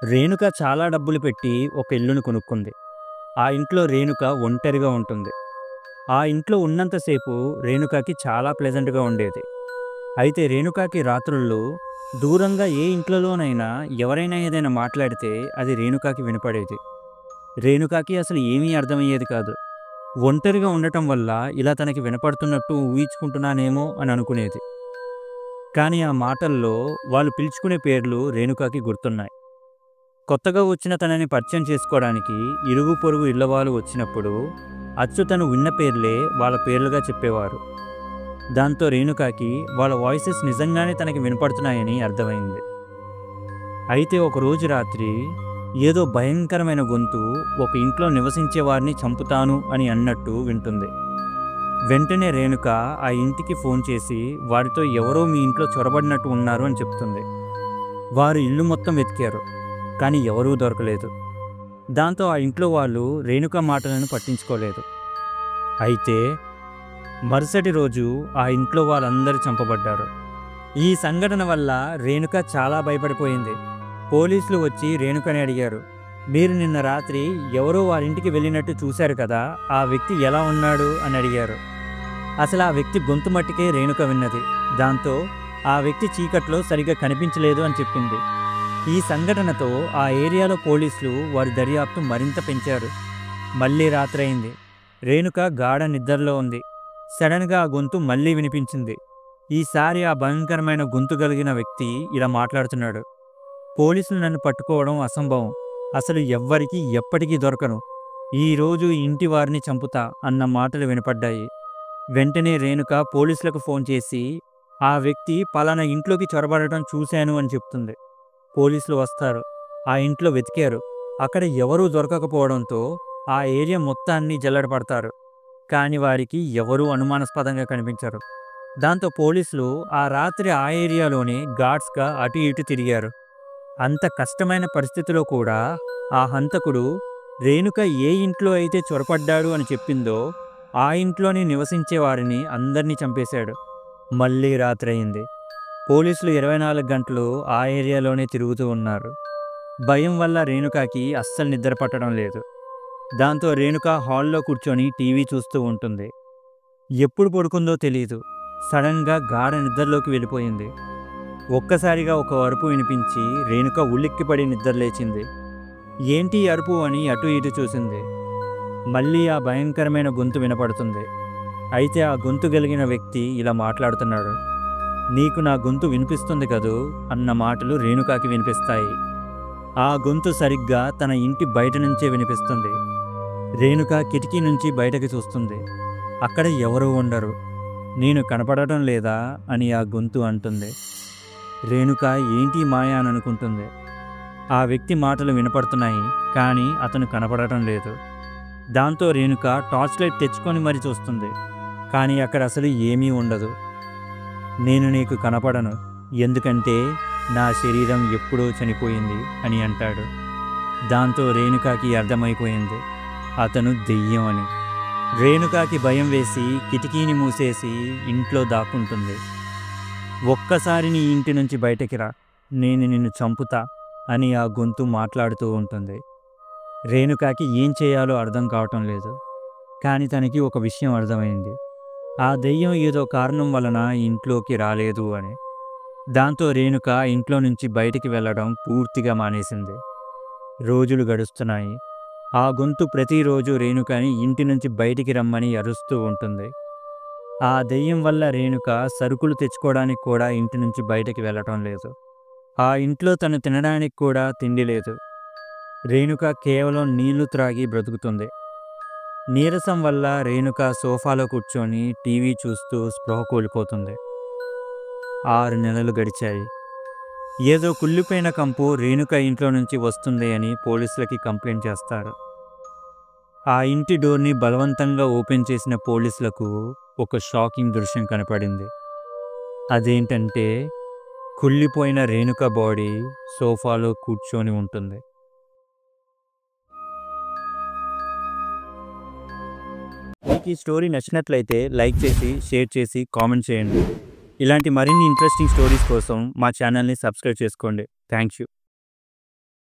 రేణుక చాలా డబ్బులు పెట్టి ఒక ఇల్లును కొనుక్కుంది. ఆ ఇంట్లో రేణుక ఒంటరిగా ఉంటుంది. ఆ ఇంట్లో ఉన్నంతసేపు రేణుకకి చాలా ప్లెజెంట్‌గా ఉండేది. అయితే రేణుకకి రాత్రుళ్ళు దూరంగా ఏ ఇంట్లోనైనా ఎవరైనా ఏదైనా మాట్లాడితే అది రేణుకకి వినపడేది. రేణుకకి అసలు ఏమీ అర్థమయ్యేది కాదు. ఒంటరిగా ఉండటం వల్ల ఇలా తనకి వినపడుతున్నట్టు ఊహించుకుంటున్నానేమో అని అనుకునేది. కానీ ఆ మాటల్లో వాళ్ళు పిలుచుకునే పేర్లు రేణుకకి గుర్తున్నాయి. కొత్తగా వచ్చిన తనని పరిచయం చేసుకోవడానికి ఇరుగు పొరుగు ఇళ్ళవాళ్ళు వచ్చినప్పుడు అచ్చు తను విన్న పేర్లే వాళ్ళ పేర్లుగా చెప్పేవారు. దాంతో రేణుకకి వాళ్ళ వాయిసెస్ నిజంగానే తనకి వినపడుతున్నాయని అర్థమైంది. అయితే ఒకరోజు రాత్రి ఏదో భయంకరమైన గొంతు ఒక ఇంట్లో నివసించే వారిని చంపుతాను అని అన్నట్టు వింటుంది. వెంటనే రేణుక ఆ ఇంటికి ఫోన్ చేసి వారితో ఎవరో మీ ఇంట్లో చొరబడినట్టు ఉన్నారు అని చెప్తుంది. వారు ఇల్లు మొత్తం వెతికారు, కానీ ఎవరూ దొరకలేదు. దాంతో ఆ ఇంట్లో వాళ్ళు రేణుక మాటలను పట్టించుకోలేదు. అయితే మరుసటి రోజు ఆ ఇంట్లో వాళ్ళందరూ చంపబడ్డారు. ఈ సంఘటన వల్ల రేణుక చాలా భయపడిపోయింది. పోలీసులు వచ్చి రేణుకని అడిగారు, మీరు నిన్న రాత్రి ఎవరో వారింటికి వెళ్ళినట్టు చూశారు కదా, ఆ వ్యక్తి ఎలా ఉన్నాడు అని అడిగారు. అసలు ఆ వ్యక్తి గొంతు మట్టికే రేణుక విన్నది. దాంతో ఆ వ్యక్తి చీకట్లో సరిగ్గా కనిపించలేదు అని చెప్పింది. ఈ సంఘటనతో ఆ ఏరియాలో పోలీసులు వారి దర్యాప్తు మరింత పెంచారు. మళ్ళీ రాత్రయింది. రేణుక గాఢ నిద్రలో ఉంది. సడన్గా ఆ గొంతు మళ్ళీ వినిపించింది. ఈసారి ఆ భయంకరమైన గొంతు కలిగిన వ్యక్తి ఇలా మాట్లాడుతున్నాడు, పోలీసులు నన్ను పట్టుకోవడం అసంభవం, అసలు ఎవ్వరికీ ఎప్పటికీ దొరకను, ఈరోజు ఇంటి వారిని చంపుతా అన్న మాటలు వినపడ్డాయి. వెంటనే రేణుక పోలీసులకు ఫోన్ చేసి ఆ వ్యక్తి పలానా ఇంట్లోకి చొరబడటం చూశాను అని చెప్తుంది. పోలీసులు వస్తారు. ఆ ఇంట్లో వెతికారు. అక్కడ ఎవరూ దొరకకపోవడంతో ఆ ఏరియా మొత్తాన్ని జల్లెడపడతారు. కానీ వారికి ఎవరూ అనుమానాస్పదంగా కనిపించరు. దాంతో పోలీసులు ఆ రాత్రి ఆ ఏరియాలోనే గార్డ్స్గా అటు ఇటు తిరిగారు. అంత కష్టమైన పరిస్థితిలో కూడా ఆ హంతకుడు రేణుక ఏ ఇంట్లో అయితే చొరపడ్డాడు అని చెప్పిందో ఆ ఇంట్లోనే నివసించే వారిని అందరినీ చంపేశాడు. మళ్ళీ రాత్రయింది. పోలీసులు 24 గంటలు ఆ ఏరియాలోనే తిరుగుతూ ఉన్నారు. భయం వల్ల రేణుకకి అస్సలు నిద్ర పట్టడం లేదు. దాంతో రేణుక హాల్లో కూర్చొని టీవీ చూస్తూ ఉంటుంది. ఎప్పుడు పడుకుందో తెలియదు. సడన్గా గాఢ నిద్రలోకి వెళ్ళిపోయింది. ఒక్కసారిగా ఒక అరుపు వినిపించి రేణుక ఉలిక్కిపడి నిద్రలేచింది. ఏంటి అరుపు అని అటు ఇటు చూసింది. మళ్ళీ ఆ భయంకరమైన గొంతు వినపడుతుంది. అయితే ఆ గొంతు కలిగిన వ్యక్తి ఇలా మాట్లాడుతున్నాడు, నీకు నా గొంతు వినిపిస్తుంది కదూ అన్న మాటలు రేణుకకి వినిపిస్తాయి. ఆ గొంతు సరిగ్గా తన ఇంటి బయట నుంచే వినిపిస్తుంది. రేణుక కిటికీ నుంచి బయటకు చూస్తుంది. అక్కడ ఎవరూ ఉండరు. నేను కనపడటం లేదా అని ఆ గొంతు అంటుంది. రేణుక ఏంటి మాయ అని అనుకుంటుంది. ఆ వ్యక్తి మాటలు వినపడుతున్నాయి, కానీ అతను కనపడటం లేదు. దాంతో రేణుక టార్చ్ లైట్ తెచ్చుకొని మరీ చూస్తుంది, కానీ అక్కడ అసలు ఏమీ ఉండదు. నేను నీకు కనపడను, ఎందుకంటే నా శరీరం ఎప్పుడో చనిపోయింది అని అంటాడు. దాంతో రేణుకకి అర్థమైపోయింది అతను దెయ్యం అని. రేణుకకి భయం వేసి కిటికీని మూసేసి ఇంట్లో దాక్కుంటుంది. ఒక్కసారి నీ ఇంటి నుంచి బయటకి రా, నేను నిన్ను చంపుతా అని ఆ గొంతు మాట్లాడుతూ ఉంటుంది. రేణుకకి ఏం చేయాలో అర్థం కావటం లేదు. కానీ తనకి ఒక విషయం అర్థమైంది, ఆ దెయ్యం ఏదో కారణం వలన ఇంట్లోకి రాలేదు అని. దాంతో రేణుక ఇంట్లో నుంచి బయటికి వెళ్ళడం పూర్తిగా మానేసింది. రోజులు గడుస్తున్నాయి. ఆ గొంతు ప్రతిరోజు రేణుకని ఇంటి నుంచి బయటికి రమ్మని అరుస్తూ ఉంటుంది. ఆ దెయ్యం వల్ల రేణుక సరుకులు తెచ్చుకోవడానికి కూడా ఇంటి నుంచి బయటికి వెళ్ళటం లేదు. ఆ ఇంట్లో తను తినడానికి కూడా తిండి లేదు. రేణుక కేవలం నీళ్లు త్రాగి బ్రతుకుతుంది. నీరసం వల్ల రేణుక సోఫాలో కూర్చొని టీవీ చూస్తూ స్పృహ కోల్పోతుంది. 6 నెలలు గడిచాయి. ఏదో కుళ్ళిపోయిన కంపు రేణుక ఇంట్లో నుంచి వస్తుంది అని పోలీసులకి కంప్లైంట్ చేస్తారు. ఆ ఇంటి డోర్ని బలవంతంగా ఓపెన్ చేసిన పోలీసులకు ఒక షాకింగ్ దృశ్యం కనపడింది. అదేంటంటే కుళ్ళిపోయిన రేణుక బాడీ సోఫాలో కూర్చొని ఉంటుంది. మీకు ఈ స్టోరీ నచ్చినట్లయితే లైక్ చేసి, షేర్ చేసి, కామెంట్ చేయండి. ఇలాంటి మరిన్ని ఇంట్రెస్టింగ్ స్టోరీస్ కోసం మా ఛానల్ని సబ్స్క్రైబ్ చేసుకోండి. Thank you.